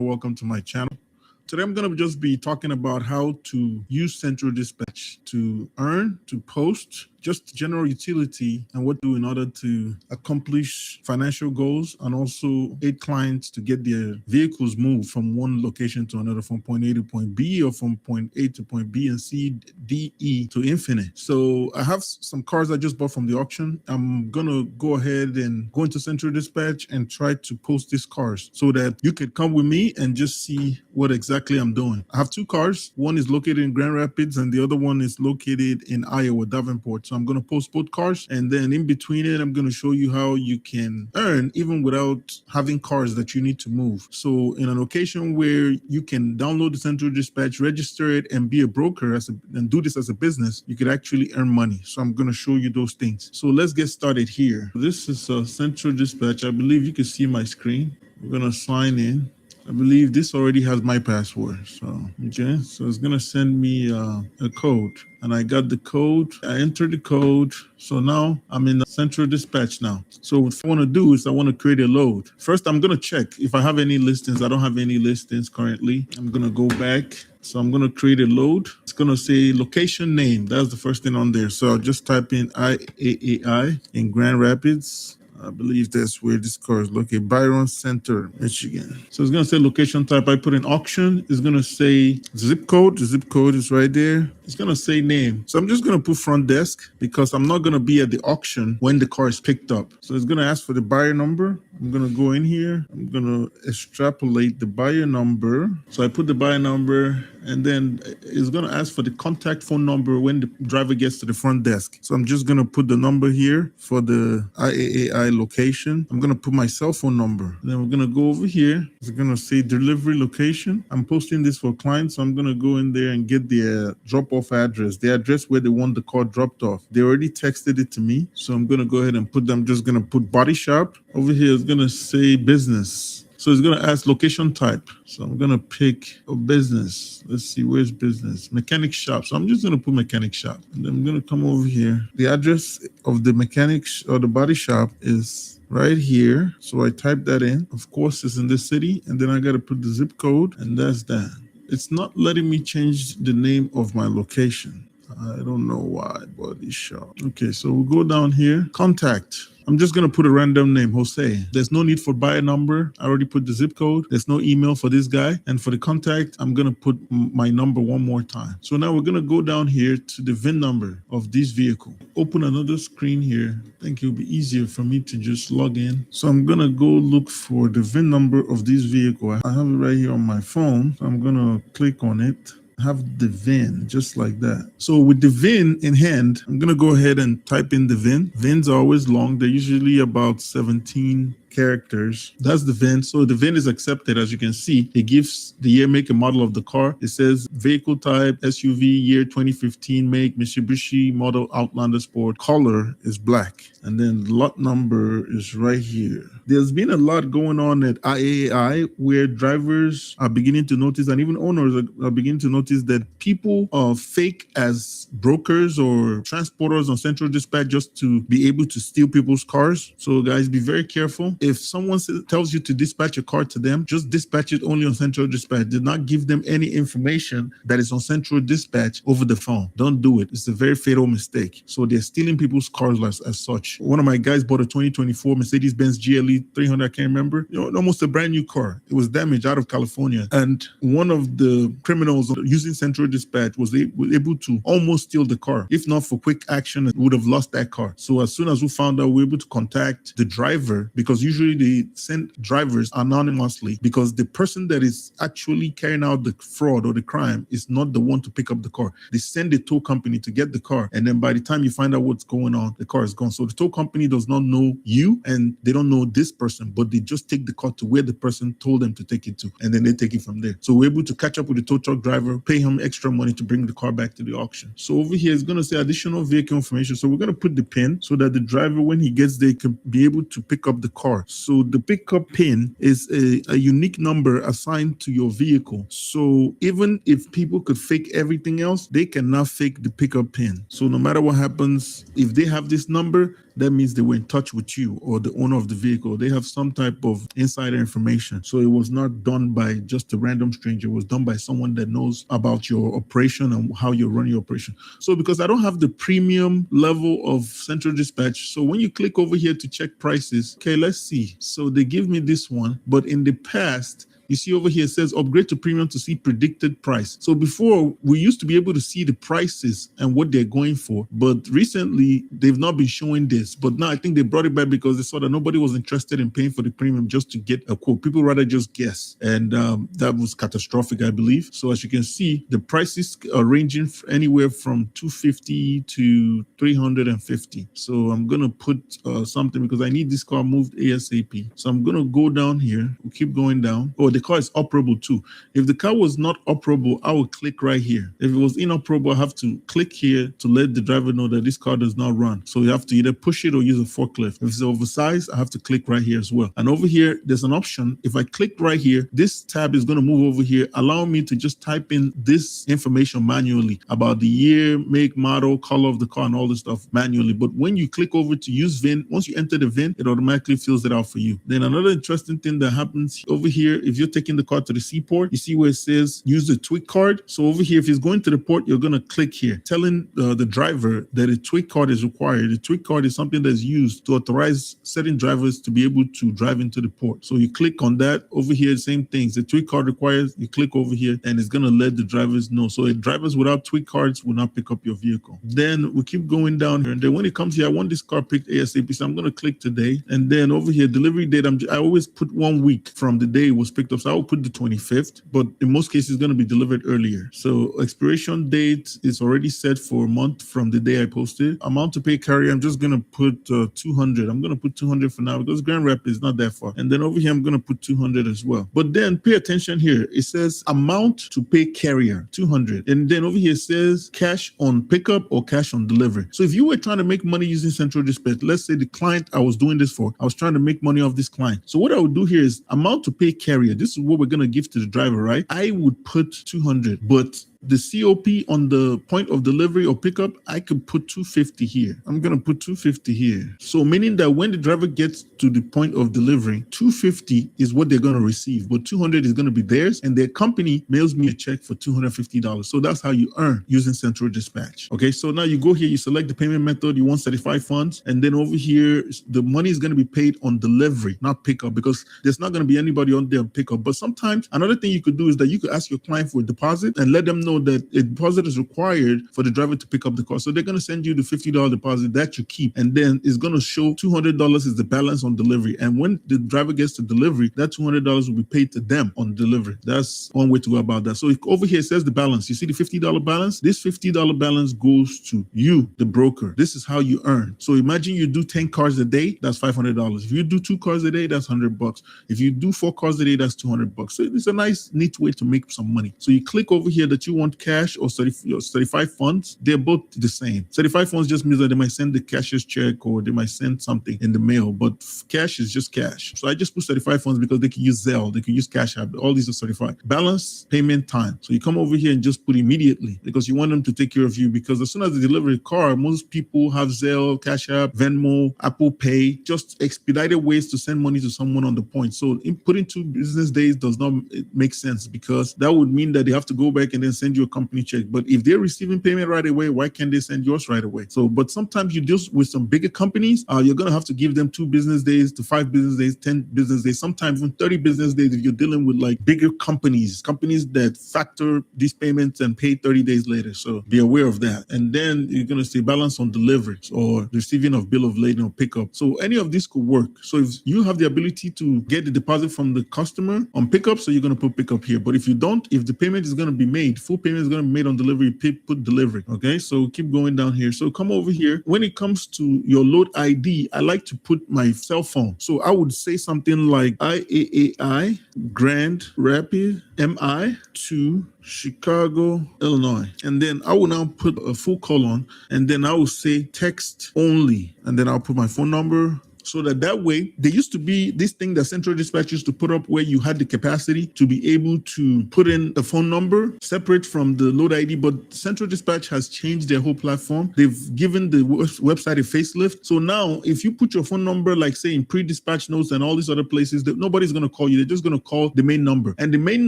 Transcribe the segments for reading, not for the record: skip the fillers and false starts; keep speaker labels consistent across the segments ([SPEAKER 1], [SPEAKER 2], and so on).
[SPEAKER 1] Welcome to my channel. Today I'm going to just be talking about how to use Central Dispatch to earn, to post, just general utility and what to do in order to accomplish financial goals and also aid clients to get their vehicles moved from one location to another, from point A to point B or from point A to point B and C, D, E to infinite. So I have some cars I just bought from the auction. I'm going to go ahead and go into Central Dispatch and try to post these cars so that you could come with me and just see what exactly I'm doing. I have two cars. One is located in Grand Rapids and the other one is located in Iowa, Davenport. So I'm going to post both cars, and then in between it, I'm going to show you how you can earn even without having cars that you need to move. So in an occasion where you can download the Central Dispatch, register it, and be a broker and do this as a business, you could actually earn money. So I'm going to show you those things. So let's get started here. This is a Central Dispatch. I believe you can see my screen. We're going to sign in. I believe this already has my password. So it's going to send me a code. And I got the code. I entered the code. So now I'm in the Central Dispatch now. So what I want to do is I want to create a load. First, I'm going to check if I have any listings. I don't have any listings currently. I'm going to go back. So I'm going to create a load. It's going to say location name. That's the first thing on there. So I'll just type in IAAI in Grand Rapids. I believe that's where this car is located, Byron Center, Michigan. So it's going to say location type. I put in auction. It's going to say zip code. The zip code is right there. It's going to say name. So I'm just going to put front desk because I'm not going to be at the auction when the car is picked up. So it's going to ask for the buyer number. I'm going to go in here. I'm going to extrapolate the buyer number. So I put the buyer number, and then it's going to ask for the contact phone number when the driver gets to the front desk. So I'm just going to put the number here for the IAAI location. I'm going to put my cell phone number. Then we're going to go over here. It's going to say delivery location. I'm posting this for clients. So I'm going to go in there and get their drop-off address, the address where they want the car dropped off. They already texted it to me. So I'm going to go ahead and put them. I'm just going to put body shop. Over here, it's going to say business. So it's going to ask location type. So I'm going to pick a business. Let's see, where's business? Mechanic shop. So I'm just going to put mechanic shop. And then I'm going to come over here. The address of the mechanics or the body shop is right here. So I type that in. Of course, it's in this city. And then I got to put the zip code. And that's that. It's not letting me change the name of my location. I don't know why, body shop. Okay, so we'll go down here. Contact. I'm just going to put a random name, Jose. There's no need for buyer number. I already put the zip code. There's no email for this guy. And for the contact, I'm going to put my number one more time. So now we're going to go down here to the VIN number of this vehicle. Open another screen here. I think it'll be easier for me to just log in. So I'm going to go look for the VIN number of this vehicle. I have it right here on my phone. So I'm going to click on it. Have the VIN just like that. So with the VIN in hand, I'm going to go ahead and type in the VIN. VINs are always long. They're usually about 17 characters. That's the VIN. So the VIN is accepted. As you can see, it gives the year, make, and model of the car. It says vehicle type, SUV, year 2015, make, Mitsubishi model Outlander Sport. Color is black. And then lot number is right here. There's been a lot going on at IAAI where drivers are beginning to notice, and even owners are beginning to notice, that people are fake as brokers or transporters on Central Dispatch just to be able to steal people's cars. So guys, be very careful. If someone tells you to dispatch a car to them, just dispatch it only on Central Dispatch. Do not give them any information that is on Central Dispatch over the phone. Don't do it. It's a very fatal mistake. So they're stealing people's cars as such. One of my guys bought a 2024 Mercedes-Benz GLE 300, I can't remember, almost a brand new car. It was damaged out of California. And one of the criminals using Central Dispatch was able to almost steal the car. If not for quick action, it would have lost that car. So as soon as we found out, we were able to contact the driver, because usually they send drivers anonymously, because the person that is actually carrying out the fraud or the crime is not the one to pick up the car. They send the tow company to get the car, and then by the time you find out what's going on, the car is gone. So the tow company does not know you, and they don't know this person, but they just take the car to where the person told them to take it to, and then they take it from there. So we're able to catch up with the tow truck driver, pay him extra money to bring the car back to the auction. So over here it's going to say additional vehicle information. So we're going to put the PIN so that the driver, when he gets there, can be able to pick up the car. So the pickup PIN is a unique number assigned to your vehicle. So even if people could fake everything else, they cannot fake the pickup PIN. So no matter what happens, if they have this number, that means they were in touch with you or the owner of the vehicle. They have some type of insider information. So it was not done by just a random stranger. It was done by someone that knows about your operation and how you run your operation. So because I don't have the premium level of central dispatch, so when you click over here to check prices, okay, let's see. So they give me this one, but in the past, you see over here, it says upgrade to premium to see predicted price. So before, we used to be able to see the prices and what they're going for. But recently, they've not been showing this. But now I think they brought it back because they saw that nobody was interested in paying for the premium just to get a quote. People rather just guess. And that was catastrophic, I believe. So as you can see, the prices are ranging anywhere from $250 to $350. So I'm going to put something because I need this car moved ASAP. So I'm going to go down here. We'll keep going down. Oh, the car is operable too. If the car was not operable, I will click right here. If it was inoperable, I have to click here to let the driver know that this car does not run. So you have to either push it or use a forklift. If it's oversized, I have to click right here as well. And over here, there's an option. If I click right here, this tab is going to move over here, allowing me to just type in this information manually about the year, make, model, color of the car, and all this stuff manually. But when you click over to use VIN, once you enter the VIN, it automatically fills it out for you. Then another interesting thing that happens over here, if you're taking the car to the seaport, you see where it says use the tweak card. So over here, if it's going to the port, you're going to click here, telling the driver that a tweak card is required. The tweak card is something that's used to authorize certain drivers to be able to drive into the port. So you click on that. Over here, same things. The tweak card requires, you click over here, and it's going to let the drivers know. So drivers without tweak cards will not pick up your vehicle. Then we keep going down here. And then when it comes here, I want this car picked ASAP. So I'm going to click today. And then over here, delivery date, I always put 1 week from the day it was picked up. So I will put the 25th, but in most cases, it's going to be delivered earlier. So expiration date is already set for a month from the day I posted. Amount to pay carrier, I'm just going to put 200. I'm going to put 200 for now because Grand Rap is not that far. And then over here, I'm going to put 200 as well. But then pay attention here. It says amount to pay carrier, 200. And then over here, it says cash on pickup or cash on delivery. So if you were trying to make money using Central Dispatch, let's say the client I was doing this for, I was trying to make money off this client. So what I would do here is amount to pay carrier. This is what we're going to give to the driver, right? I would put 200, but the COP on the point of delivery or pickup, I could put 250 here. I'm going to put 250 here. So meaning that when the driver gets to the point of delivery, 250 is what they're going to receive, but 200 is going to be theirs, and their company mails me a check for $250. So that's how you earn using Central Dispatch. Okay, so now you go here, you select the payment method, you want certified funds, and then over here, the money is going to be paid on delivery, not pickup, because there's not going to be anybody on there on pickup. But sometimes another thing you could do is that you could ask your client for a deposit and let them know that a deposit is required for the driver to pick up the car. So they're going to send you the $50 deposit that you keep, and then it's going to show $200 is the balance on delivery. And when the driver gets to delivery, that $200 will be paid to them on delivery. That's one way to go about that. So if over here it says the balance, you see the $50 balance? This $50 balance goes to you, the broker. This is how you earn. So imagine you do 10 cars a day, that's $500. If you do 2 cars a day, that's $100. If you do 4 cars a day, that's $200. So it's a nice, neat way to make some money. So you click over here that you want cash or certified funds. They're both the same. Certified funds just means that they might send the cashier's check or they might send something in the mail, but cash is just cash. So I just put certified funds because they can use Zelle, they can use Cash App. All these are certified. Balance, payment time. So you come over here and just put immediately because you want them to take care of you, because as soon as they deliver a car, most people have Zelle, Cash App, Venmo, Apple Pay, just expedited ways to send money to someone on the point. So putting 2 business days does not make sense, because that would mean that they have to go back and then send you a company check. But if they're receiving payment right away, why can't they send yours right away? So, but sometimes you deal with some bigger companies, you're going to have to give them 2 business days to 5 business days, 10 business days, sometimes even 30 business days if you're dealing with like bigger companies that factor these payments and pay 30 days later. So be aware of that. And then you're going to say balance on delivery or receiving of bill of lading or pickup. So any of this could work. So if you have the ability to get the deposit from the customer on pickup, so you're going to put pickup here. But if you don't, if the payment is going to be made, full payment is going to be made on delivery, put delivery. Okay, so keep going down here. So come over here. When it comes to your load ID, I like to put my cell phone. So I would say something like IAAI Grand Rapids MI to Chicago, Illinois. And then I will now put a full colon, and then I will say text only. And then I'll put my phone number, So that way, there used to be this thing that Central Dispatch used to put up where you had the capacity to be able to put in a phone number separate from the load ID, but Central Dispatch has changed their whole platform. They've given the website a facelift. So now if you put your phone number, like say in pre-dispatch notes and all these other places, that nobody's going to call you. They're just going to call the main number. And the main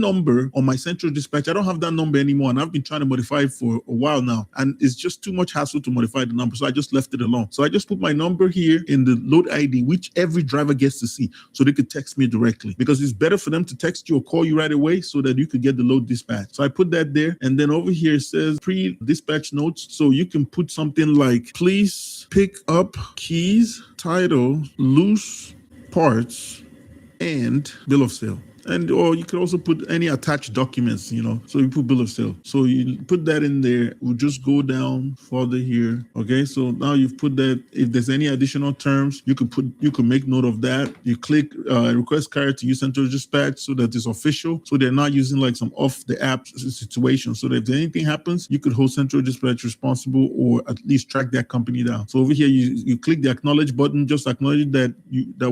[SPEAKER 1] number on my Central Dispatch, I don't have that number anymore. And I've been trying to modify it for a while now. And it's just too much hassle to modify the number. So I just left it alone. So I just put my number here in the load ID, which every driver gets to see, so they could text me directly, because it's better for them to text you or call you right away so that you could get the load dispatch. So I put that there. And then over here it says pre-dispatch notes. So you can put something like, please pick up keys, title, loose parts, and bill of sale. And or you could also put any attached documents, so you put bill of sale. So you put that in there. We'll just go down further here. Okay, so now you've put that. If there's any additional terms, you could make note of that. You click request carrier to use Central Dispatch so that it's official. So they're not using like some off the app situation. So that if anything happens, you could hold Central Dispatch responsible, or at least track that company down. So over here, you click the acknowledge button. Just acknowledge that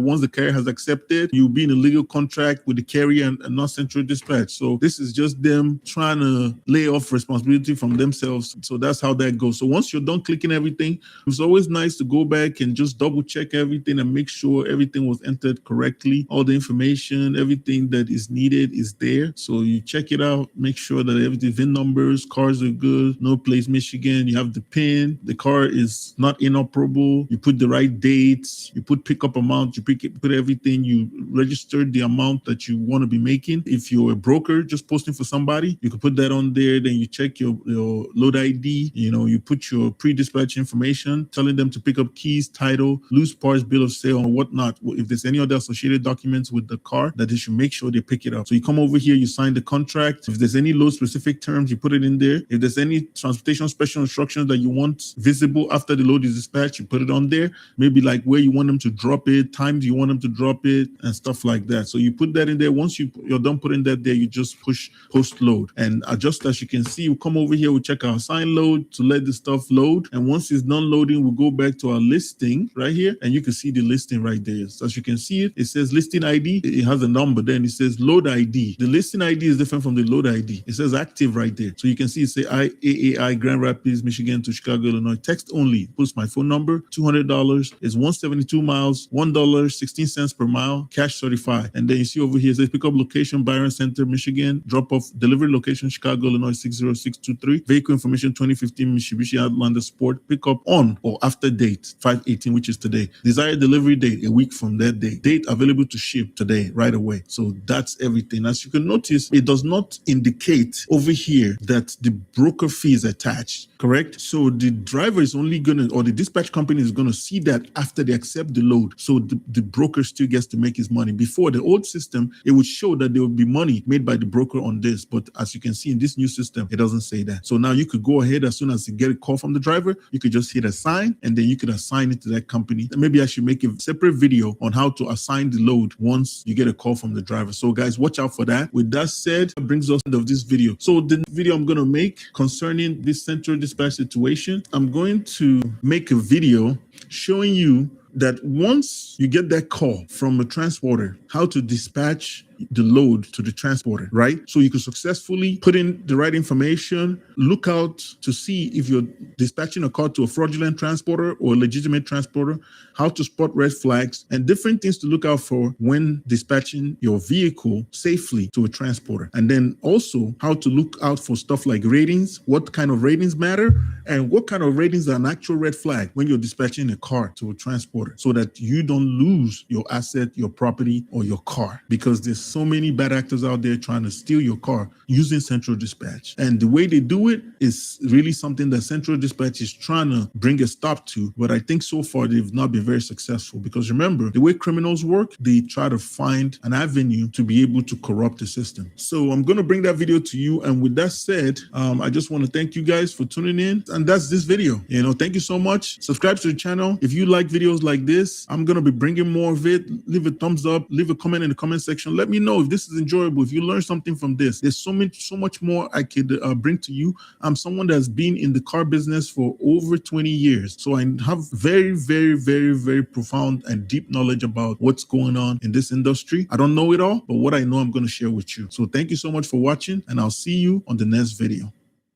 [SPEAKER 1] once the carrier has accepted, you'll be in a legal contract with the carrier and not Central Dispatch. So this is just them trying to lay off responsibility from themselves. So that's how that goes. So once you're done clicking everything, it's always nice to go back and just double check everything and make sure everything was entered correctly. All the information, everything that is needed is there. So you check it out, make sure that everything, VIN numbers, cars are good, no place Michigan, you have the PIN, the car is not inoperable, you put the right dates, you put pickup amount, you put everything, you registered the amount that you want to be making. If you're a broker just posting for somebody, you can put that on there. Then you check your load ID, you put your pre-dispatch information, telling them to pick up keys, title, loose parts, bill of sale, and whatnot. If there's any other associated documents with the car, that they should make sure they pick it up. So you come over here, you sign the contract. If there's any load specific terms, you put it in there. If there's any transportation special instructions that you want visible after the load is dispatched, you put it on there. Maybe like where you want them to drop it, times you want them to drop it, and stuff like that. So you put that in there. Once you're done putting that there, you just push post load. And just as you can see, we'll come over here, we'll check our assign load to let the stuff load. And once it's done loading, we'll go back to our listing right here, and you can see the listing right there. So as you can see it says listing ID. It has a number. Then it says load ID. The listing ID is different from the load ID. It says active right there. So you can see it say AAI Grand Rapids, Michigan to Chicago, Illinois. Text only. Puts my phone number. $200 is 172 miles, $1.16 per mile, cash certified. And then you see over here it says pick up location Byron Center, Michigan. Drop off delivery location Chicago, Illinois 60623. Vehicle information 2015 Mitsubishi Outlander Sport. Pick up on or after date 5/18, which is today. Desired delivery date a week from that day. Date available to ship today, right away. So that's everything. As you can notice, it does not indicate over here that the broker fee is attached. Correct? So the driver is only or the dispatch company is gonna see that after they accept the load. So the broker still gets to make his money. Before, the old system, it would show that there would be money made by the broker on this. But as you can see in this new system, it doesn't say that. So now you could go ahead, as soon as you get a call from the driver, you could just hit assign, and then you could assign it to that company. And maybe I should make a separate video on how to assign the load once you get a call from the driver. So guys, watch out for that. With that said, that brings us to the end of this video. So the video I'm going to make concerning this Central Dispatch situation, I'm going to make a video showing you that once you get that call from a transporter, how to dispatch the load to the transporter, right? So you can successfully put in the right information, look out to see if you're dispatching a car to a fraudulent transporter or a legitimate transporter, how to spot red flags, and different things to look out for when dispatching your vehicle safely to a transporter. And then also how to look out for stuff like ratings, what kind of ratings matter, and what kind of ratings are an actual red flag when you're dispatching a car to a transporter, so that you don't lose your asset, your property, or your car, because there's so many bad actors out there trying to steal your car using Central Dispatch. And the way they do it is really something that Central Dispatch is trying to bring a stop to. But I think so far they've not been very successful, because remember, the way criminals work, they try to find an avenue to be able to corrupt the system. So I'm going to bring that video to you. And with that said, I just want to thank you guys for tuning in. And that's this video. Thank you so much. Subscribe to the channel. If you like videos like this, I'm going to be bringing more of it. Leave a thumbs up, leave a comment in the comment section. Let me me know if this is enjoyable, if you learn something from this. There's so much more I could bring to you. I'm someone that's been in the car business for over 20 years. So I have very, very, very, very profound and deep knowledge about what's going on in this industry. I don't know it all, but what I know, I'm going to share with you. So thank you so much for watching, and I'll see you on the next video.